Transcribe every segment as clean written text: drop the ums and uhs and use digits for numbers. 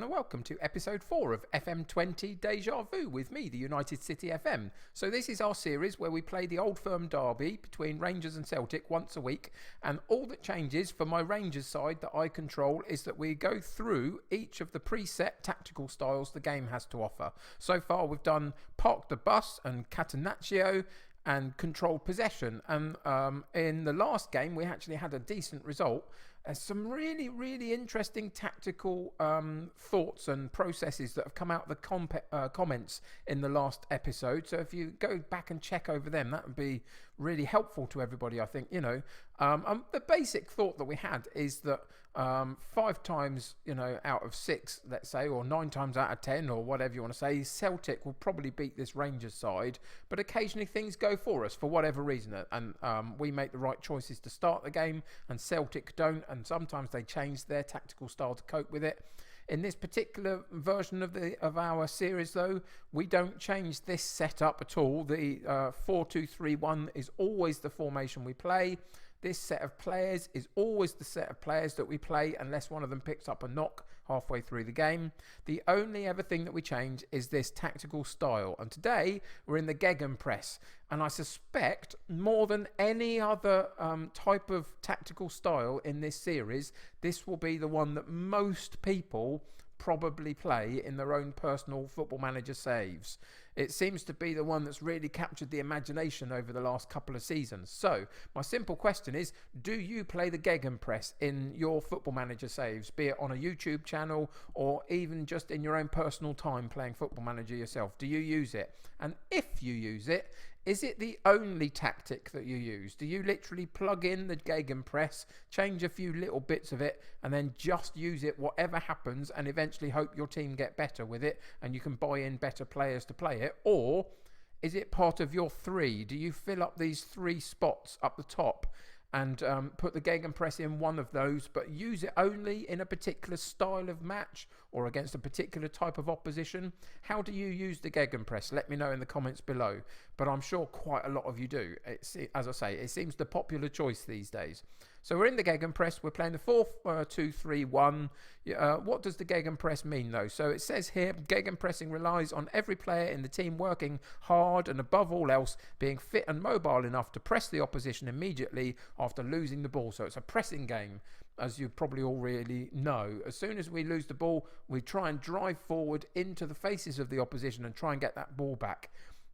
everyone, and welcome to episode 4 of FM20 Deja Vu with me, the United City FM. So this is our series where we play the Old Firm derby between Rangers and Celtic once a week, and all that changes for my Rangers side that I control is that we go through each of the preset tactical styles the game has to offer. So far we've done Park the Bus and Catenaccio and controlled possession, and in the last game we actually had a decent result. Some really interesting tactical thoughts and processes that have come out of the comments in the last episode. So if you go back and check over them, that would be really helpful to everybody, I think. The basic thought that we had is that 5 times, out of 6, let's say, or 9 times out of 10, or whatever you want to say, Celtic will probably beat this Rangers side, but occasionally things go for us for whatever reason, and we make the right choices to start the game, and Celtic don't, and sometimes they change their tactical style to cope with it. In this particular version of our series, though, we don't change this setup at all. The 4-2-3-1 is always the formation we play. This set of players is always the set of players that we play unless one of them picks up a knock halfway through the game. The only other thing that we change is this tactical style. And today we're in the Gegenpress. And I suspect more than any other type of tactical style in this series, this will be the one that most people probably play in their own personal Football Manager saves. It seems to be the one that's really captured the imagination over the last couple of seasons. So my simple question is, do you play the Gegenpress in your Football Manager saves, be it on a YouTube channel or even just in your own personal time playing Football Manager yourself? Do you use it? And if you use it, is it the only tactic that you use? Do you literally plug in the Gegenpress, change a few little bits of it, and then just use it whatever happens and eventually hope your team get better with it and you can buy in better players to play it? Or is it part of your 3? Do you fill up these 3 spots up the top and put the Gegenpress in one of those, but use it only in a particular style of match or against a particular type of opposition? How do you use the Gegenpress? Let me know in the comments below, but I'm sure quite a lot of you do. As I say, it seems the popular choice these days. So we're in the Gegenpress. We're playing the 4-2-3-1. What does the Gegenpress mean, though? So it says here, Gegenpressing relies on every player in the team working hard and above all else being fit and mobile enough to press the opposition immediately after losing the ball. So it's a pressing game, as you probably already know. As soon as we lose the ball, we try and drive forward into the faces of the opposition and try and get that ball back.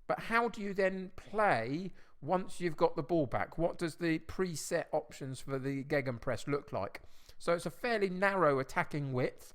But how do you then play once you've got the ball back? What does the preset options for the Gegenpress look like? So it's a fairly narrow attacking width,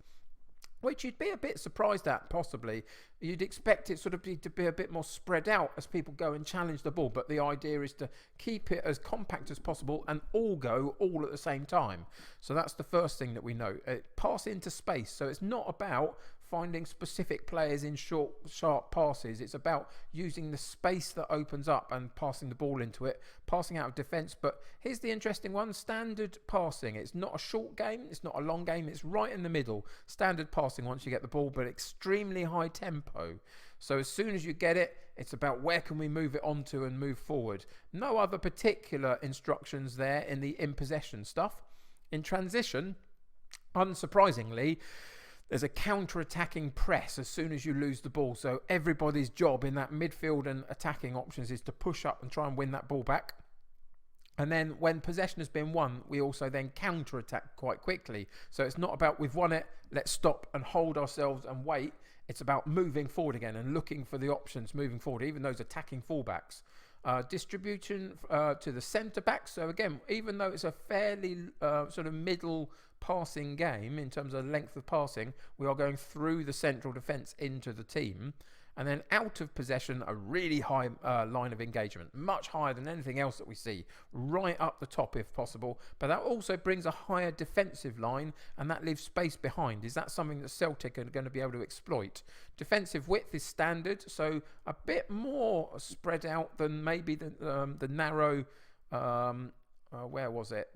which you'd be a bit surprised at, possibly. You'd expect it to be a bit more spread out as people go and challenge the ball, but the idea is to keep it as compact as possible and all go all at the same time. So that's the first thing that we know. Pass into space. So it's not about finding specific players in short, sharp passes. It's about using the space that opens up and passing the ball into it, passing out of defence. But here's the interesting one, standard passing. It's not a short game, it's not a long game, it's right in the middle. Standard passing once you get the ball, but extremely high tempo. So as soon as you get it, it's about where can we move it onto and move forward. No other particular instructions there in the in possession stuff. In transition, unsurprisingly, there's a counter-attacking press as soon as you lose the ball. So everybody's job in that midfield and attacking options is to push up and try and win that ball back. And then when possession has been won, we also then counter-attack quite quickly. So it's not about we've won it, let's stop and hold ourselves and wait. It's about moving forward again and looking for the options moving forward, even those attacking fullbacks. Distribution to the centre back. So again, even though it's a fairly sort of middle passing game in terms of length of passing, we are going through the central defence into the team. And then out of possession, a really high line of engagement, much higher than anything else that we see, right up the top if possible. But that also brings a higher defensive line, and that leaves space behind. Is that something that Celtic are going to be able to exploit? Defensive width is standard, so a bit more spread out than maybe the narrow, where was it?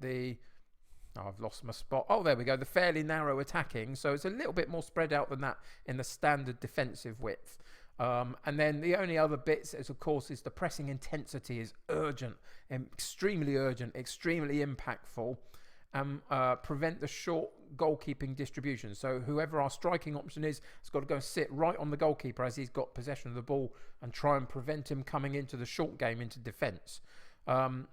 I've lost my spot. Oh, there we go. The fairly narrow attacking. So it's a little bit more spread out than that in the standard defensive width. And then the only other bits, of course, is the pressing intensity is urgent, extremely impactful. and prevent the short goalkeeping distribution. So whoever our striking option is has got to go sit right on the goalkeeper as he's got possession of the ball and try and prevent him coming into the short game into defence.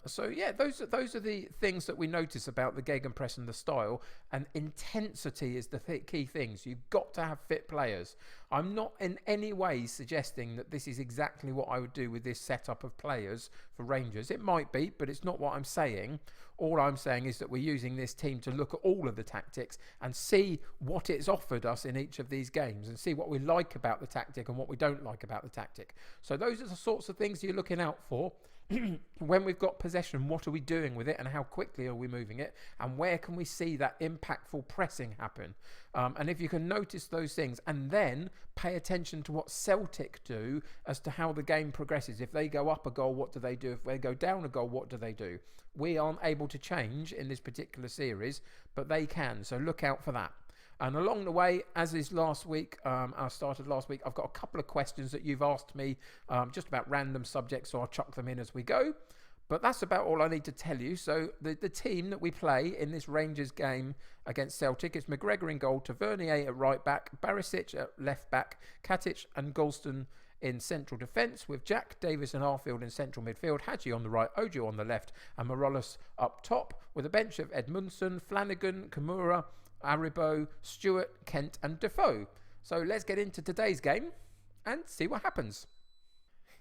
So yeah, those are the things that we notice about the Gegenpress and the style. And intensity is the key things. You've got to have fit players. I'm not in any way suggesting that this is exactly what I would do with this setup of players for Rangers. It might be, but it's not what I'm saying. All I'm saying is that we're using this team to look at all of the tactics and see what it's offered us in each of these games and see what we like about the tactic and what we don't like about the tactic. So those are the sorts of things you're looking out for. When we've got possession, what are we doing with it and how quickly are we moving it, and where can we see that impactful pressing happen? And if you can notice those things and then pay attention to what Celtic do as to how the game progresses. If they go up a goal, what do they do? If they go down a goal, what do they do? We aren't able to change in this particular series, but they can, so look out for that. And along the way, as is last week, I started last week, I've got a couple of questions that you've asked me just about random subjects, so I'll chuck them in as we go. But that's about all I need to tell you. So the team that we play in this Rangers game against Celtic is McGregor in goal, Tavernier at right back, Barisic at left back, Katic and Golston in central defence, with Jack, Davis and Arfield in central midfield, Hadji on the right, Ojo on the left, and Morelos up top, with a bench of Edmundson, Flanagan, Kimura, Aribo, Stewart, Kent and Defoe. So let's get into today's game and see what happens.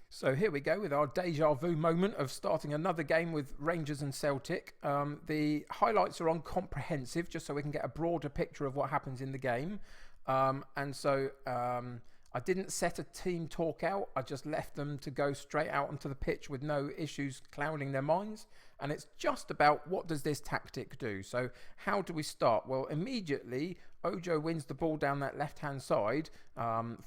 So here we go with our deja vu moment of starting another game with Rangers and Celtic. The highlights are on comprehensive just so we can get a broader picture of what happens in the game. I didn't set a team talk out. I just left them to go straight out onto the pitch with no issues clouding their minds. And it's just about what does this tactic do? So how do we start? Well, immediately, Ojo wins the ball down that left-hand side,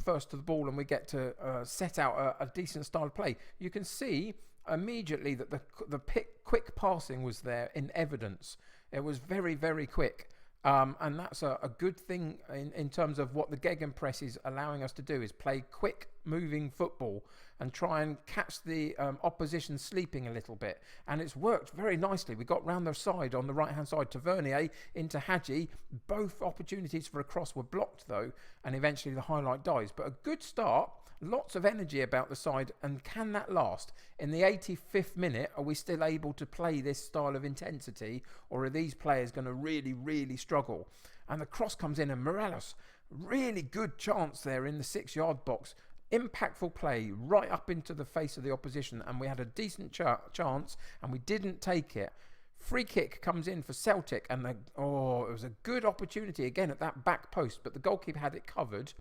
first to the ball, and we get to set out a decent style of play. You can see immediately that the quick passing was there in evidence. It was very, very quick. And that's a good thing in terms of what the Gegenpress is allowing us to do, is play quick moving football and try and catch the opposition sleeping a little bit. And it's worked very nicely. We got round their side on the right hand side, Tavernier into Hadji. Both opportunities for a cross were blocked though, and eventually the highlight dies. But a good start. Lots of energy about the side, and can that last? In the 85th minute, are we still able to play this style of intensity, or are these players going to really, really struggle? And the cross comes in, and Morelos, really good chance there in the 6-yard box. Impactful play right up into the face of the opposition, and we had a decent chance, and we didn't take it. Free kick comes in for Celtic, and it was a good opportunity again at that back post, but the goalkeeper had it covered.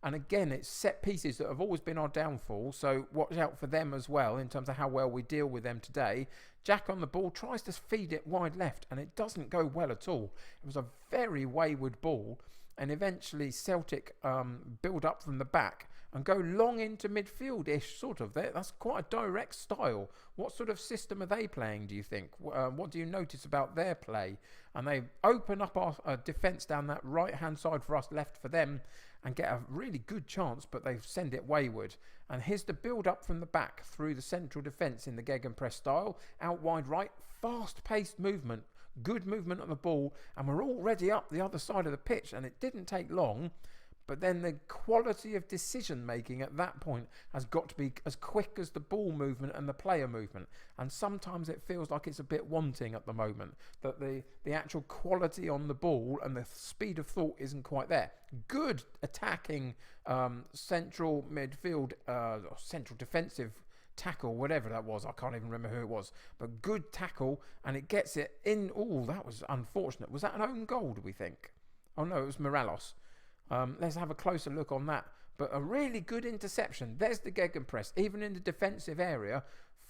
And again, it's set pieces that have always been our downfall, so watch out for them as well in terms of how well we deal with them today. Jack on the ball tries to feed it wide left, and it doesn't go well at all. It was a very wayward ball, and eventually Celtic build up from the back and go long into midfield-ish, sort of. That's quite a direct style. What sort of system are they playing, do you think? What do you notice about their play? And they open up our defence down that right-hand side for us, left for them, and get a really good chance, but they send it wayward. And here's the build-up from the back through the central defence in the Gegenpress style. Out wide right, fast-paced movement, good movement on the ball, and we're already up the other side of the pitch, and it didn't take long. But then the quality of decision making at that point has got to be as quick as the ball movement and the player movement. And sometimes it feels like it's a bit wanting at the moment, that the actual quality on the ball and the speed of thought isn't quite there. Good attacking central midfield, central defensive tackle, whatever that was. I can't even remember who it was. But good tackle, and it gets it in. Oh, that was unfortunate. Was that an own goal, do we think? Oh no, it was Morelos. Let's have a closer look on that. But a really good interception. There's the Gegenpress, even in the defensive area,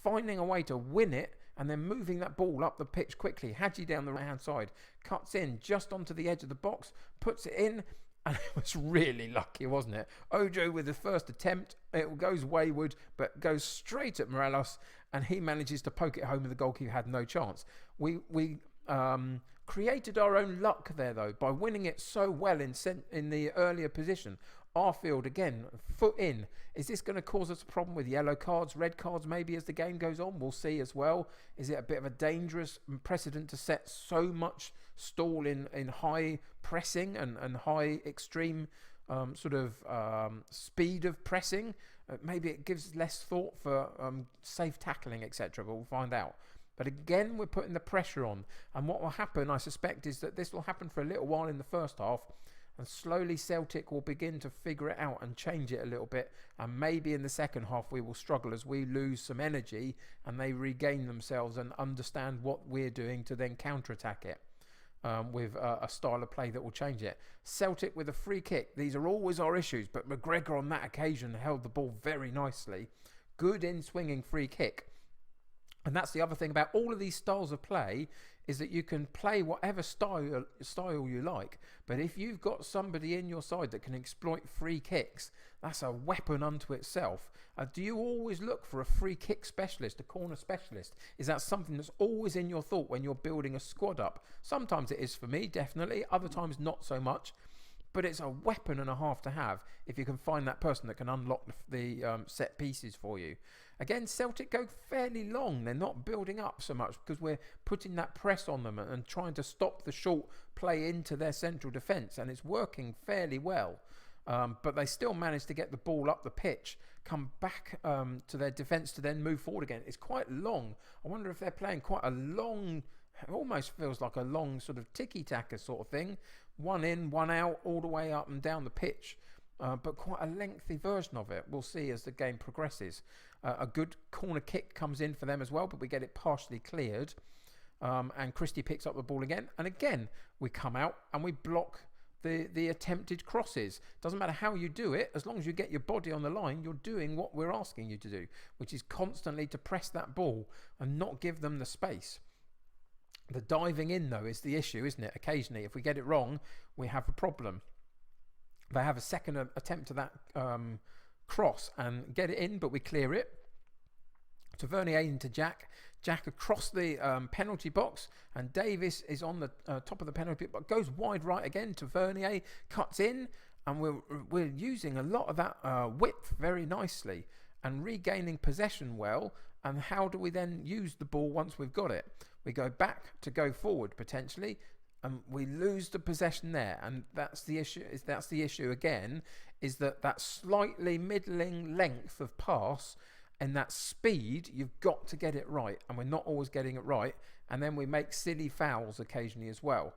finding a way to win it and then moving that ball up the pitch quickly. Hadji down the right-hand side, cuts in just onto the edge of the box, puts it in, and it was really lucky, wasn't it? Ojo with the first attempt, it goes wayward, but goes straight at Morelos, and he manages to poke it home, and the goalkeeper had no chance. We created our own luck there, though, by winning it so well in the earlier position. Arfield again, foot in. Is this going to cause us a problem with yellow cards, red cards maybe as the game goes on? We'll see as well. Is it a bit of a dangerous precedent to set so much stall in high pressing and high extreme speed of pressing? Maybe it gives less thought for safe tackling, etc. But we'll find out. But again, we're putting the pressure on. And what will happen, I suspect, is that this will happen for a little while in the first half. And slowly Celtic will begin to figure it out and change it a little bit. And maybe in the second half we will struggle as we lose some energy and they regain themselves and understand what we're doing to then counter-attack it with a style of play that will change it. Celtic with a free kick. These are always our issues, but McGregor on that occasion held the ball very nicely. Good in-swinging free kick. And that's the other thing about all of these styles of play, is that you can play whatever style you like, but if you've got somebody in your side that can exploit free kicks, that's a weapon unto itself. Do you always look for a free kick specialist, a corner specialist? Is that something that's always in your thought when you're building a squad up? Sometimes it is for me, definitely. Other times not so much. But it's a weapon and a half to have if you can find that person that can unlock the set pieces for you. Again, Celtic go fairly long. They're not building up so much because we're putting that press on them and trying to stop the short play into their central defence. And it's working fairly well. But they still manage to get the ball up the pitch, come back to their defence to then move forward again. It's quite long. I wonder if they're playing quite a long... It almost feels like a long sort of tiki-taka sort of thing. One in, one out, all the way up and down the pitch. But quite a lengthy version of it. We'll see as the game progresses. A good corner kick comes in for them as well, but we get it partially cleared. And Christie picks up the ball again. And again, we come out and we block the attempted crosses. Doesn't matter how you do it, as long as you get your body on the line, you're doing what we're asking you to do, which is constantly to press that ball and not give them the space. The diving in, though, is the issue, isn't it? Occasionally, if we get it wrong, we have a problem. They have a second attempt to that cross and get it in, but we clear it. Tavernier into Jack. Jack across the penalty box, and Davis is on the top of the penalty box, goes wide right again. Tavernier cuts in, and we're using a lot of that width very nicely and regaining possession well. And how do we then use the ball once we've got it? We go back to go forward potentially, and we lose the possession there. And that's the issue. That's the issue again. Is that slightly middling length of pass and that speed? You've got to get it right, and we're not always getting it right. And then we make silly fouls occasionally as well.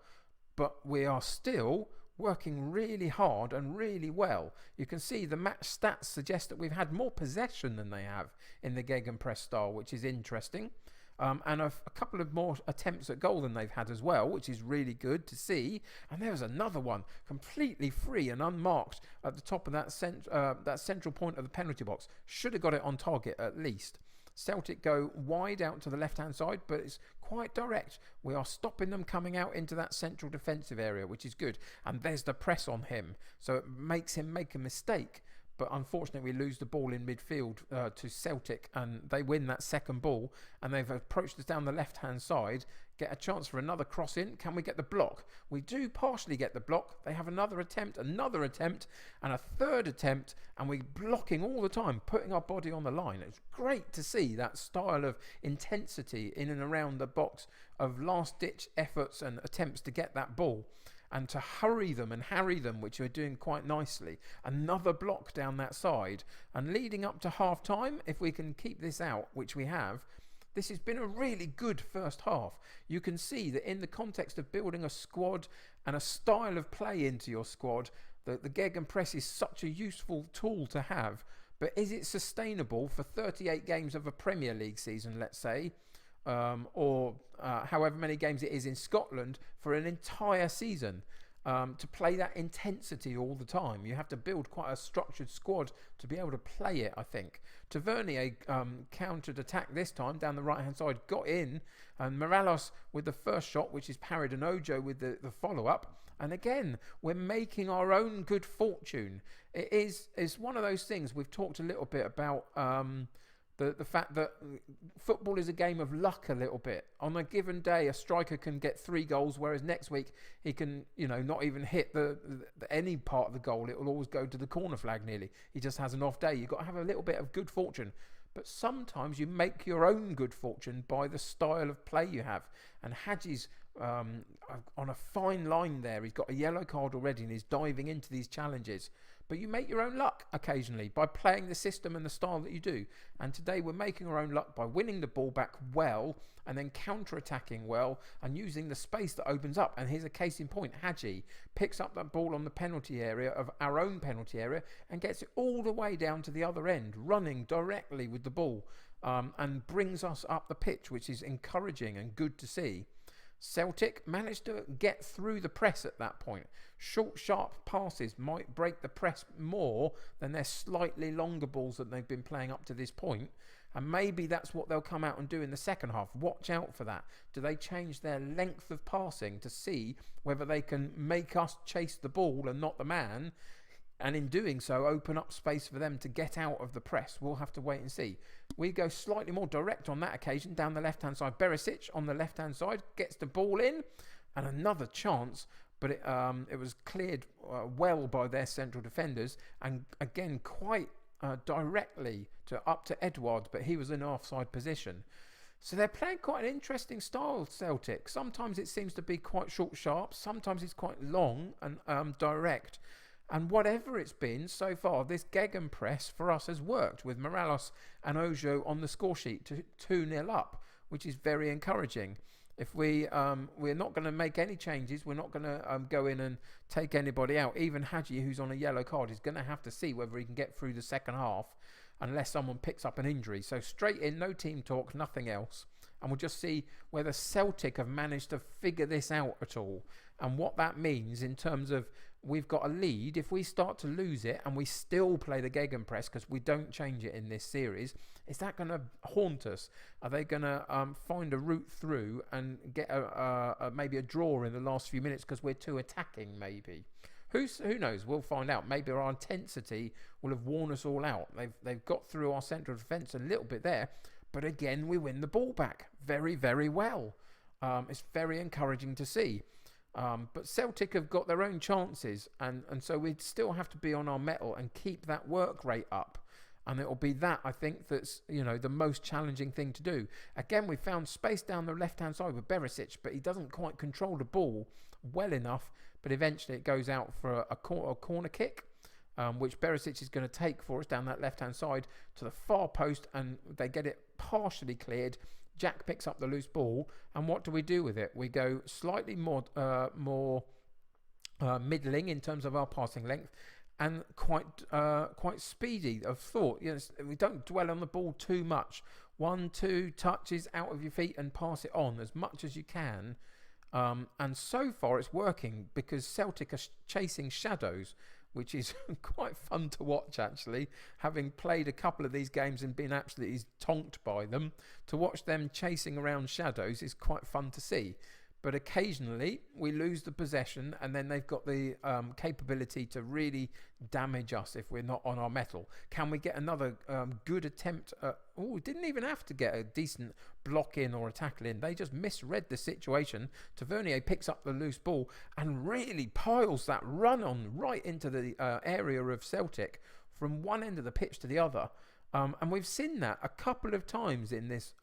But we are still working really hard and really well. You can see the match stats suggest that we've had more possession than they have in the Gegenpress style, which is interesting. And a couple of more attempts at goal than they've had as well, which is really good to see. And there was another one completely free and unmarked at the top of that central point of the penalty box. Should have got it on target at least. Celtic go wide out to the left-hand side, but it's quite direct. We are stopping them coming out into that central defensive area, which is good. And there's the press on him, so it makes him make a mistake. But unfortunately, we lose the ball in midfield to Celtic, and they win that second ball. And they've approached us down the left-hand side, get a chance for another cross in. Can we get the block? We do partially get the block. They have another attempt, and a third attempt, and we're blocking all the time, putting our body on the line. It's great to see that style of intensity in and around the box, of last-ditch efforts and attempts to get that ball. And to hurry them and harry them, which we're doing quite nicely. Another block down that side. And leading up to half-time, if we can keep this out, which we have, this has been a really good first half. You can see that in the context of building a squad and a style of play into your squad, the Gegenpress is such a useful tool to have. But is it sustainable for 38 games of a Premier League season, let's say? Or however many games it is in Scotland for an entire season, to play that intensity all the time. You have to build quite a structured squad to be able to play it, I think. Tavernier countered attack this time down the right hand side, got in, and Morelos with the first shot, which is parried, and Ojo with the follow-up. And again, we're making our own good fortune. It's one of those things. We've talked a little bit about The fact that football is a game of luck a little bit. On a given day, a striker can get 3 goals, whereas next week he can, not even hit any part of the goal. It will always go to the corner flag nearly. He just has an off day. You've got to have a little bit of good fortune. But sometimes you make your own good fortune by the style of play you have. And Hadji's on a fine line there. He's got a yellow card already and he's diving into these challenges. But you make your own luck occasionally by playing the system and the style that you do. And today we're making our own luck by winning the ball back well and then counter-attacking well and using the space that opens up. And here's a case in point. Hadji picks up that ball on the penalty area of our own penalty area and gets it all the way down to the other end, running directly with the ball, and brings us up the pitch, which is encouraging and good to see. Celtic managed to get through the press at that point. Short, sharp passes might break the press more than their slightly longer balls that they've been playing up to this point. And maybe that's what they'll come out and do in the second half. Watch out for that. Do they change their length of passing to see whether they can make us chase the ball and not the man? And in doing so, open up space for them to get out of the press. We'll have to wait and see. We go slightly more direct on that occasion, down the left-hand side. Berisic on the left-hand side gets the ball in, and another chance, but it was cleared well by their central defenders, and again quite directly up to Edouard, but he was in offside position. So they're playing quite an interesting style, Celtic. Sometimes it seems to be quite short, sharp. Sometimes it's quite long and direct. And whatever it's been so far, this Gegenpress for us has worked with Morelos and Ojo on the score sheet to 2-0 up, which is very encouraging. If we're not going to make any changes, we're not going to go in and take anybody out. Even Hadji, who's on a yellow card, is going to have to see whether he can get through the second half unless someone picks up an injury. So straight in, no team talk, nothing else. And we'll just see whether Celtic have managed to figure this out at all and what that means in terms of we've got a lead. If we start to lose it and we still play the Gegenpress because we don't change it in this series, is that going to haunt us? Are they going to find a route through and get maybe a draw in the last few minutes because we're too attacking maybe? Who knows? We'll find out. Maybe our intensity will have worn us all out. They've got through our central defence a little bit there, but again we win the ball back very, very well. It's very encouraging to see. But Celtic have got their own chances, and so we'd still have to be on our mettle and keep that work rate up. And it'll be that, I think, that's the most challenging thing to do. Again, we found space down the left-hand side with Berisic, but he doesn't quite control the ball well enough. But eventually it goes out for a corner kick, which Berisic is going to take for us down that left-hand side to the far post, and they get it partially cleared. Jack picks up the loose ball, and what do we do with it? We go slightly more middling in terms of our passing length, and quite speedy of thought. We don't dwell on the ball too much. 1-2 touches out of your feet and pass it on as much as you can. And so far it's working because Celtic are chasing shadows, which is quite fun to watch actually. Having played a couple of these games and been absolutely tonked by them, to watch them chasing around shadows is quite fun to see. But occasionally we lose the possession, and then they've got the capability to really damage us if we're not on our mettle. Can we get another good attempt? We didn't even have to get a decent block in or a tackle in. They just misread the situation. Tavernier picks up the loose ball and really piles that run on right into the area of Celtic from one end of the pitch to the other. And we've seen that a couple of times in this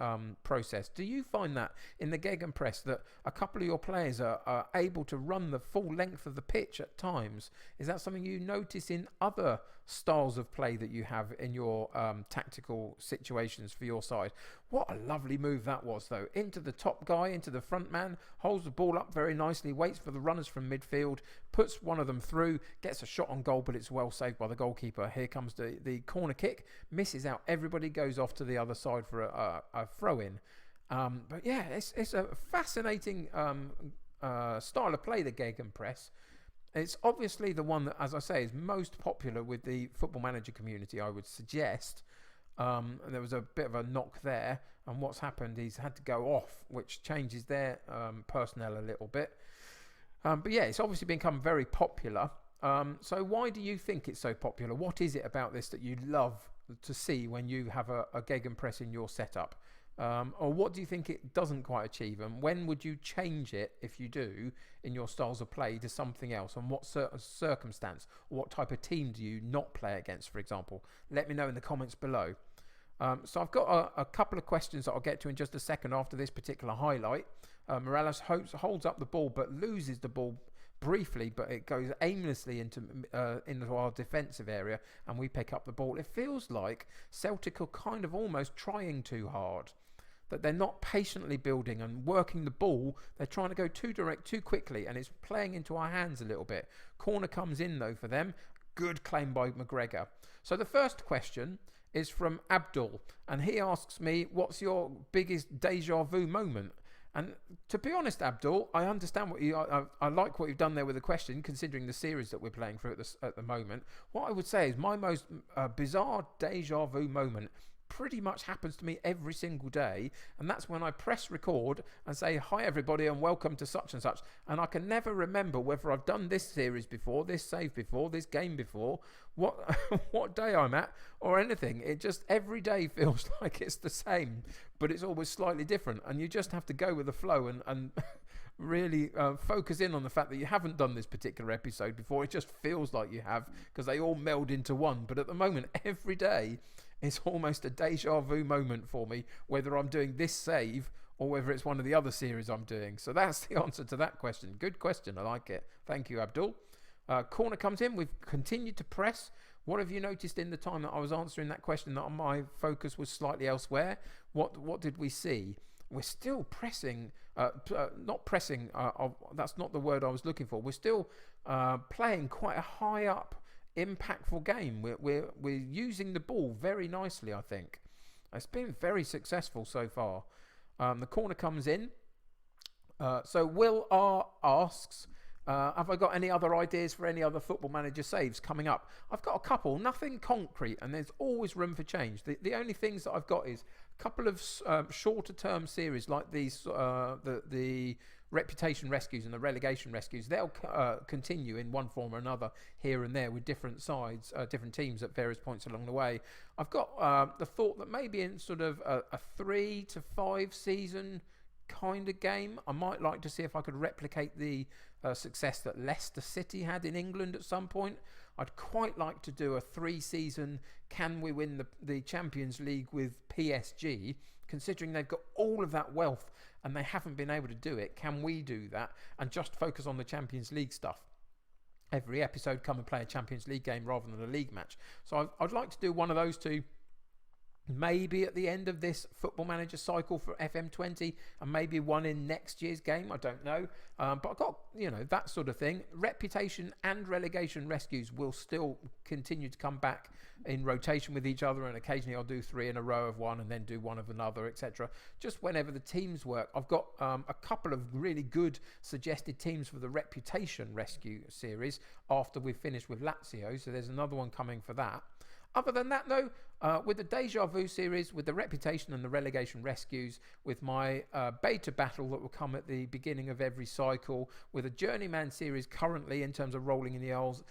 process. Do you find that in the Gegenpress that a couple of your players are able to run the full length of the pitch at times? Is that something you notice in other styles of play that you have in your tactical situations for your side? What a lovely move that was, though. Into the top guy, into the front man, holds the ball up very nicely, waits for the runners from midfield, puts one of them through, gets a shot on goal, but it's well saved by the goalkeeper. Here comes the corner kick, misses out. Everybody goes off to the other side for a throw-in. But yeah, it's a fascinating style of play, the Gegenpress. It's obviously the one that, as I say, is most popular with the Football Manager community, I would suggest. And there was a bit of a knock there, and what's happened, he's had to go off, which changes their personnel a little bit. But yeah, it's obviously become very popular. So why do you think it's so popular? What is it about this that you love to see when you have a Gegenpress in your setup? Or what do you think it doesn't quite achieve? And when would you change it, if you do, in your styles of play to something else? And what circumstance or what type of team do you not play against, for example? Let me know in the comments below. So I've got a couple of questions that I'll get to in just a second after this particular highlight. Morales holds up the ball but loses the ball briefly, but it goes aimlessly into our defensive area and we pick up the ball. It feels like Celtic are kind of almost trying too hard, that they're not patiently building and working the ball. They're trying to go too direct too quickly, and it's playing into our hands a little bit. Corner comes in though for them. Good claim by McGregor. So the first question is from Abdul, and he asks me, what's your biggest deja vu moment? And to be honest, Abdul, I understand what I like what you've done there with the question, considering the series that we're playing through at the moment. What I would say is my most bizarre deja vu moment pretty much happens to me every single day, and that's when I press record and say, hi everybody and welcome to such and such, and I can never remember whether I've done this series before, this save before, this game before, what day I'm at or anything. It just every day feels like it's the same, but it's always slightly different, and you just have to go with the flow and really focus in on the fact that you haven't done this particular episode before. It just feels like you have, because they all meld into one. But at the moment, every day it's almost a deja vu moment for me, whether I'm doing this save or whether it's one of the other series I'm doing. So that's the answer to that question. Good question. I like it. Thank you, Abdul. Corner comes in. We've continued to press. What have you noticed in the time that I was answering that question that my focus was slightly elsewhere? What did we see? We're still pressing, not pressing, that's not the word I was looking for. We're still playing quite a high up, impactful game. We're using the ball very nicely, I think. It's been very successful so far. The corner comes in. So Will R asks, have I got any other ideas for any other Football Manager saves coming up? I've got a couple, nothing concrete, and there's always room for change. The only things that I've got is a couple of shorter term series like these, the reputation rescues and the relegation rescues. They'll continue in one form or another here and there with different sides, different teams at various points along the way. I've got the thought that maybe in sort of a 3 to 5 season kind of game, I might like to see if I could replicate the success that Leicester City had in England at some point. I'd quite like to do a 3-season can we win the Champions League with PSG, considering they've got all of that wealth and they haven't been able to do it. Can we do that and just focus on the Champions League stuff? Every episode come and play a Champions League game rather than a league match. So I'd like to do one of those two, maybe at the end of this Football Manager cycle for FM20, and maybe one in next year's game. I don't know. But I've got, that sort of thing. Reputation and relegation rescues will still continue to come back in rotation with each other, and occasionally I'll do 3 in a row of one and then do one of another, etc. Just whenever the teams work. I've got a couple of really good suggested teams for the reputation rescue series after we've finished with Lazio, so there's another one coming for that. Other than that, though, with the Deja Vu series, with the reputation and the relegation rescues, with my beta battle that will come at the beginning of every cycle, with a journeyman series currently in terms of rolling in the L's,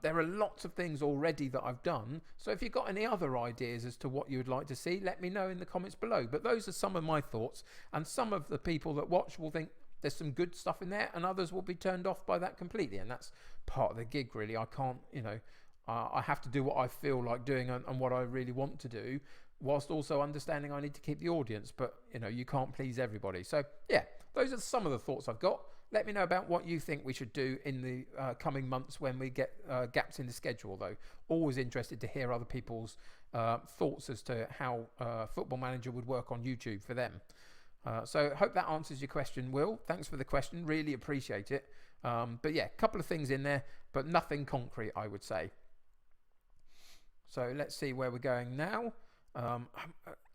there are lots of things already that I've done. So if you've got any other ideas as to what you would like to see, let me know in the comments below. But those are some of my thoughts, and some of the people that watch will think there's some good stuff in there, and others will be turned off by that completely. And that's part of the gig, really. I can't, I have to do what I feel like doing and what I really want to do, whilst also understanding I need to keep the audience. But, you can't please everybody. So, yeah, those are some of the thoughts I've got. Let me know about what you think we should do in the coming months when we get gaps in the schedule, though. Always interested to hear other people's thoughts as to how Football Manager would work on YouTube for them. So hope that answers your question, Will. Thanks for the question. Really appreciate it. But, yeah, a couple of things in there, but nothing concrete, I would say. So let's see where we're going now.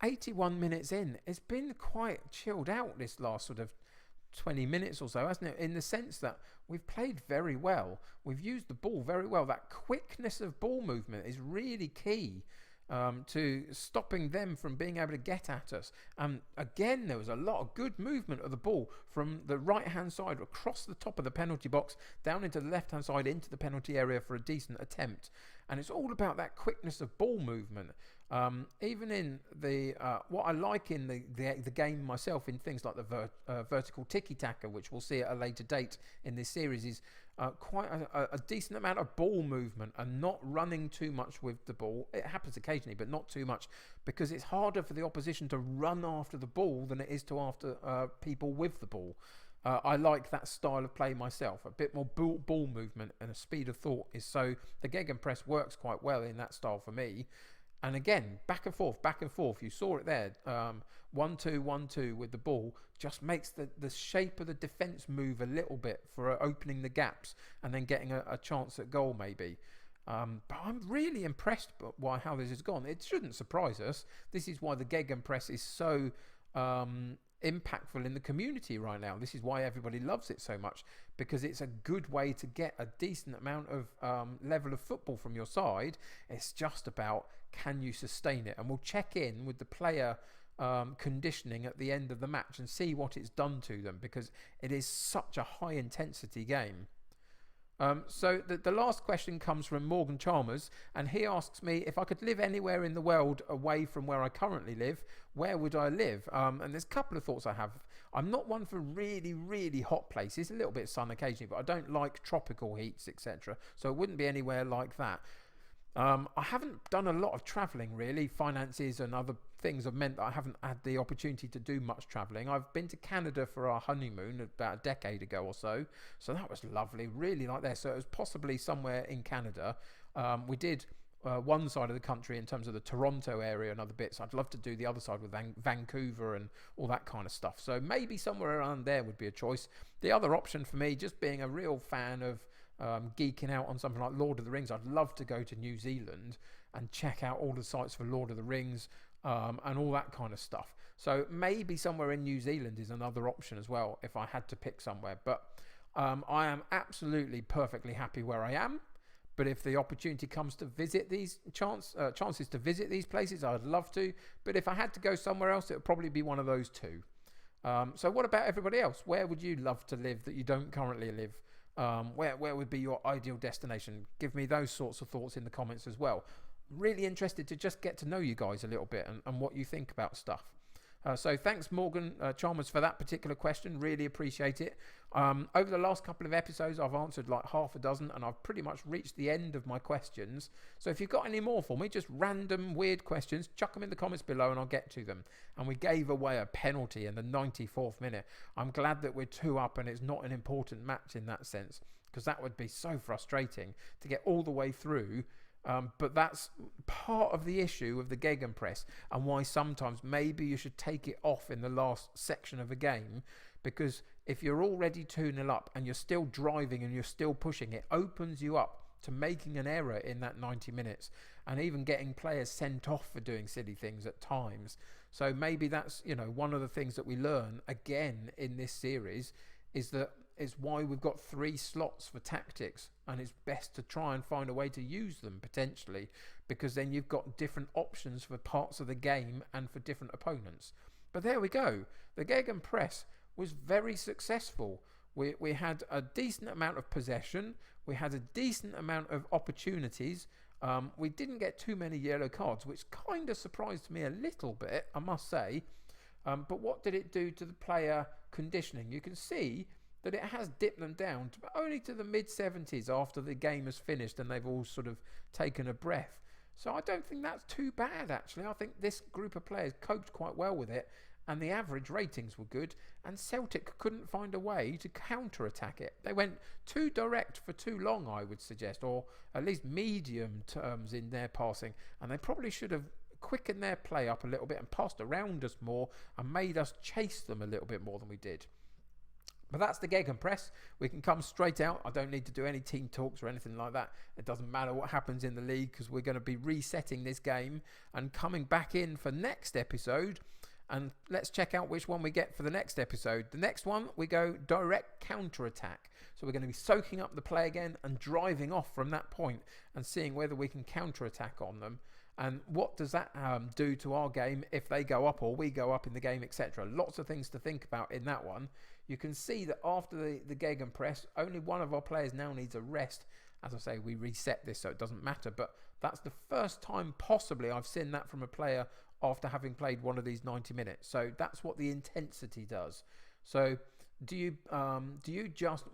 81 minutes in. It's been quite chilled out this last sort of 20 minutes or so, hasn't it? In the sense that we've played very well. We've used the ball very well. That quickness of ball movement is really key. to stopping them from being able to get at us. And again, there was a lot of good movement of the ball from the right-hand side across the top of the penalty box, down into the left-hand side, into the penalty area for a decent attempt. And it's all about that quickness of ball movement. Even in the what I like in the game myself, in things like the vertical tiki-taka, which we'll see at a later date in this series, is quite a decent amount of ball movement and not running too much with the ball. It happens occasionally, but not too much, because it's harder for the opposition to run after the ball than it is to after people with the ball. I like that style of play myself. A bit more ball movement and a speed of thought is so. The Gegenpress works quite well in that style for me. And again, back and forth, back and forth. You saw it there. 1-2, 1-2 with the ball just makes the shape of the defence move a little bit for opening the gaps and then getting a chance at goal maybe. But I'm really impressed by how this has gone. It shouldn't surprise us. This is why the Gegenpress is so impactful in the community right now. This is why everybody loves it so much, because it's a good way to get a decent amount of level of football from your side. It's just about, can you sustain it? And we'll check in with the player conditioning at the end of the match and see what it's done to them, because it is such a high intensity game. So the last question comes from Morgan Chalmers, and he asks me, if I could live anywhere in the world away from where I currently live, where would I live? And there's a couple of thoughts I have. I'm not one for really, really hot places, a little bit of sun occasionally, but I don't like tropical heats, etc. So it wouldn't be anywhere like that. I haven't done a lot of travelling really. Finances and other things have meant that I haven't had the opportunity to do much travelling. I've been to Canada for our honeymoon about a decade ago or so. So that was lovely, really like there. So it was possibly somewhere in Canada. We did one side of the country in terms of the Toronto area and other bits. I'd love to do the other side with Vancouver and all that kind of stuff. So maybe somewhere around there would be a choice. The other option for me, just being a real fan of geeking out on something like Lord of the Rings, I'd love to go to New Zealand and check out all the sites for Lord of the Rings and all that kind of stuff. So maybe somewhere in New Zealand is another option as well if I had to pick somewhere. But I am absolutely perfectly happy where I am. But if the opportunity comes to visit these chances to visit these places, I'd love to. But if I had to go somewhere else, it would probably be one of those two. So what about everybody else? Where would you love to live that you don't currently live? Where would be your ideal destination? Give me those sorts of thoughts in the comments as well. Really interested to just get to know you guys a little bit and what you think about stuff. So thanks Morgan Chalmers for that particular question. Really appreciate it. Over the last couple of episodes I've answered like half a dozen, and I've pretty much reached the end of my questions. So if you've got any more for me, just random weird questions, chuck them in the comments below and I'll get to them. And we gave away a penalty in the 94th minute. I'm glad that we're 2 up and it's not an important match in that sense, because that would be so frustrating to get all the way through. But that's part of the issue of the Gegenpress, and why sometimes maybe you should take it off in the last section of a game, because if you're already 2-0 up and you're still driving and you're still pushing, it opens you up to making an error in that 90 minutes and even getting players sent off for doing silly things at times. So maybe that's, one of the things that we learn again in this series is why we've got 3 slots for tactics, and it's best to try and find a way to use them potentially, because then you've got different options for parts of the game and for different opponents. But there we go. The Gegenpress was very successful. We had a decent amount of possession. We had a decent amount of opportunities. We didn't get too many yellow cards, which kind of surprised me a little bit, I must say. But what did it do to the player conditioning? You can see that it has dipped them down only to the mid-70s after the game has finished and they've all sort of taken a breath. So I don't think that's too bad, actually. I think this group of players coped quite well with it, and the average ratings were good, and Celtic couldn't find a way to counter-attack it. They went too direct for too long, I would suggest, or at least medium terms in their passing, and they probably should have quickened their play up a little bit and passed around us more and made us chase them a little bit more than we did. But that's the Gegenpress. We can come straight out. I don't need to do any team talks or anything like that. It doesn't matter what happens in the league, because we're going to be resetting this game and coming back in for next episode And let's check out which one we get for the next episode. The next one, we go direct counter-attack. So we're going to be soaking up the play again and driving off from that point and seeing whether we can counter-attack on them. And what does that do to our game if they go up or we go up in the game, etc. Lots of things to think about in that one. You can see that after the Gegenpress, only one of our players now needs a rest. As I say, we reset this so it doesn't matter, but that's the first time possibly I've seen that from a player after having played one of these 90 minutes. So that's what the intensity does. So do you just,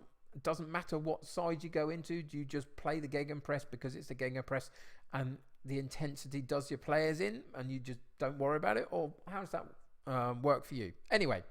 doesn't matter what side you go into, do you just play the Gegenpress because it's the Gegenpress and the intensity does your players in and you just don't worry about it? Or how does that work for you? Anyway,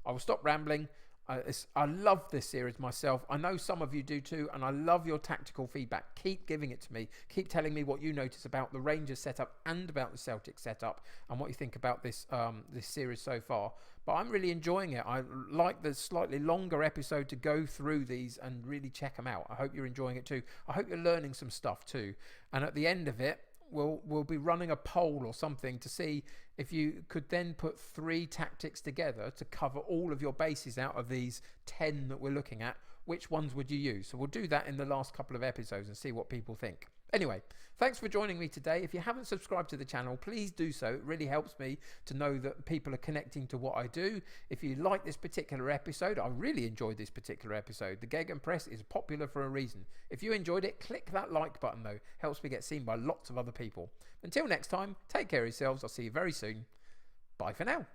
I will stop rambling. I love this series myself. I know some of you do too, and I love your tactical feedback. Keep giving it to me. Keep telling me what you notice about the Rangers setup and about the Celtic setup and what you think about this this series so far. But I'm really enjoying it. I like the slightly longer episode to go through these and really check them out. I hope you're enjoying it too. I hope you're learning some stuff too. And at the end of it, we'll be running a poll or something to see if you could then put 3 tactics together to cover all of your bases out of these 10 that we're looking at. Which ones would you use? So we'll do that in the last couple of episodes and see what people think. Anyway, thanks for joining me today. If you haven't subscribed to the channel, please do so. It really helps me to know that people are connecting to what I do. If you like this particular episode, I really enjoyed this particular episode. The Gegenpress is popular for a reason. If you enjoyed it, click that like button though. Helps me get seen by lots of other people. Until next time, take care of yourselves. I'll see you very soon. Bye for now.